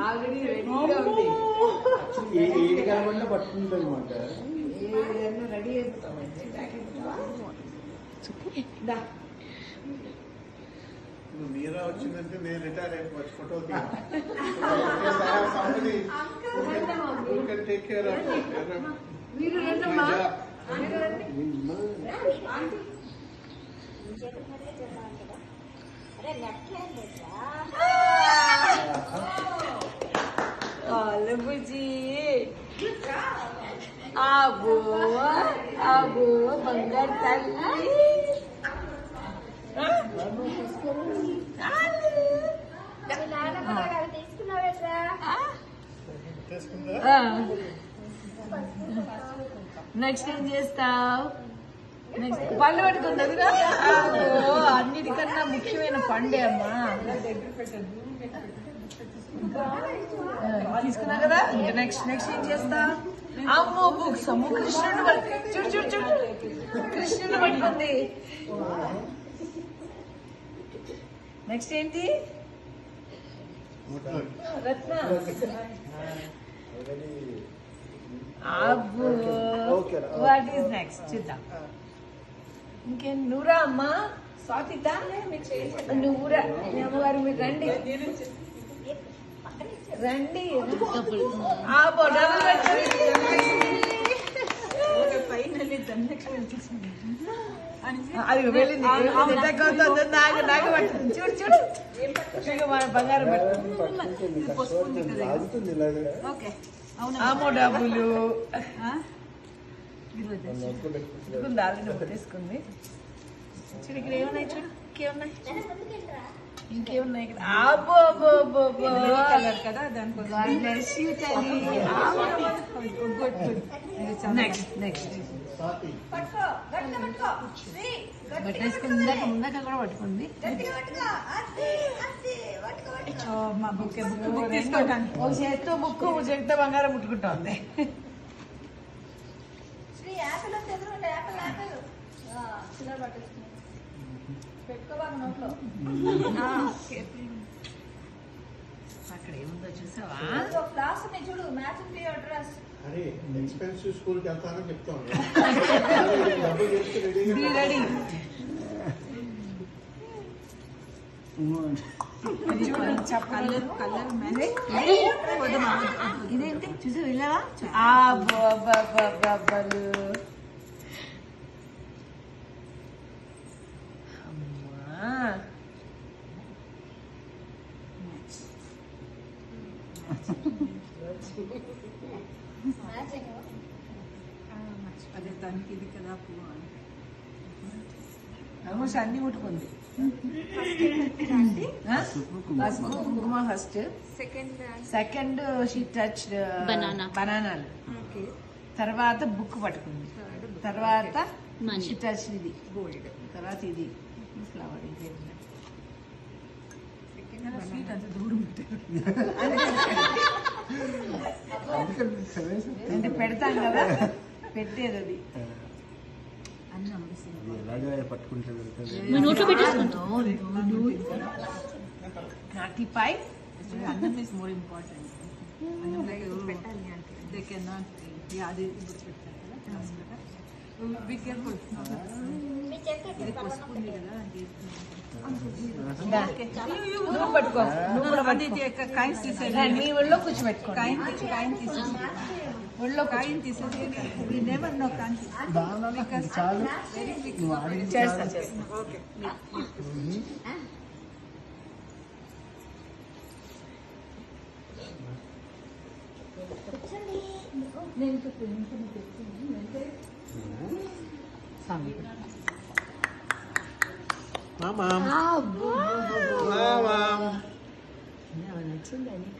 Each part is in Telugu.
ఆల్రెడీ రెడీగా ఉంది. పట్టుకుంటుంది అనమాట. రెడీ అయిపోతామండి. మీరా వచ్చిందంటే నేను రిటైర్ అయిపోవచ్చు. ఫోటో టేక్ కేర్ ఆఫ్ బుజ్జి ఆబో ఆబో బంగారు తల్లి. నెక్స్ట్ ఏం చేస్తావు? నెక్స్ట్ పండు పట్టుకుంది. అన్నిటికన్నా ముఖ్యమైన పండే అమ్మా. తీసుకున్నా కదా. నెక్స్ట్ ఏం చేస్తా? అమ్మో బుక్స్. అమ్మో కృష్ణుడు చూడు చూడు చూడు కృష్ణుడు పట్టుకుంది. నెక్స్ట్ ఏంటి? రత్న. అబ్బో వాట్ ఈస్ నెక్స్ట్ చూద్దాం. ఇంకేం నువ్వురా అమ్మా. స్వాతిత నువ్వురా. మీ అమ్మగారు మీరు రండి రండి. అది వెళ్ళింది. నాకు పడుతుంది. చూడు చూడు మన బంగారం పడుతుంది. ఆమో డబ్బులు తీసుకుంది. చూడు ఇక్కడ ఏమున్నాయి. చూడు ఇంకేమున్నాయి ఇక్కడ. కలర్ కదా నెక్స్ట్ ముందాక కూడా పట్టుకుంది. మా బుక్ తీసుకోవటానికి ఒక చేతితో బుక్ ఒక చేతితో బంగారం ముట్టుకుంటోంది. అక్కడ ఏముందో చూసావా? చూడు మ్యాచింగ్ డ్రెస్. అరే ఎక్స్పెన్సివ్ స్కూల్కి వెళ్తానని చెప్తాను. ఇదేంటి చూసా వెళ్ళావా? అదే దానికి ఇది కదా ఆల్మోస్ట్ అన్ని ముట్టుకుంది. కుంకుమ ఫస్ట్, సెకండ్ షీ టచ్ బనానాలు, తర్వాత బుక్ పట్టుకుంది, తర్వాత షీ టచ్ ఇది గోల్డ్, తర్వాత ఇది ఫ్లవర్. స్వీట్ అంత దూరం అంటే పెడతాం కదా, పెట్టేది అది నాటిపై. అన్నం is more important. They can not అది పెట్టారు కదా. Be careful. ఇది పసుపుంది కదా, నువ్వు పట్టుకో. నువ్వు కూడా కాయిన్స్ తీసేది, నీ ఒళ్ళో కూర్చోబెట్టుకో. కాయిన్ తీసేది, ఒళ్ళో కాయిన్ తీసేది. నేనేమన్నా చేస్తా చేస్తా. ఓకే నచ్చిందని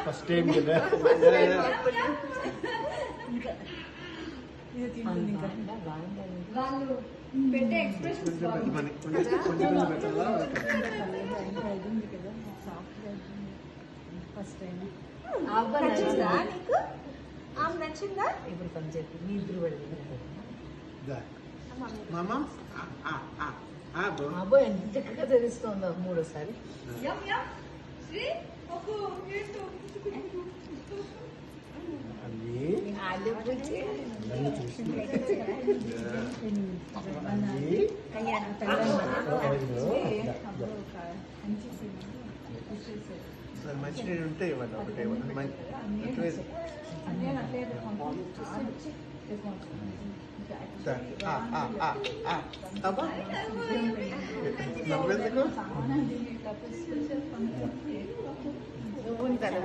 ఫస్ట్ టైం కదా. పెట్టే ఎక్స్ప్రెషన్ ఫస్ట్ టైం నీకు ఆమె నచ్చిందా? ఇప్పుడు పని చెప్పి మీ ఇద్దరు పెడతారు మామ అబ్బో ఎంత చక్కగా తెలుస్తుందో మూడోసారి. యమ్ యమ్. శ్రీ ఒక ఏంటో మంచినీళ్ళు ఉంటే ఇవ్వండి ఒకటే నవ్వెందుకు నువ్వు తల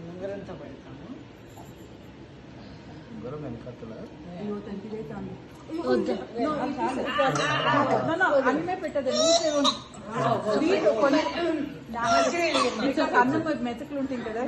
ఉంగరంతో పెడతాము. అన్నమే పెట్టదు అన్నం మెతుకులు ఉంటాయి కదా.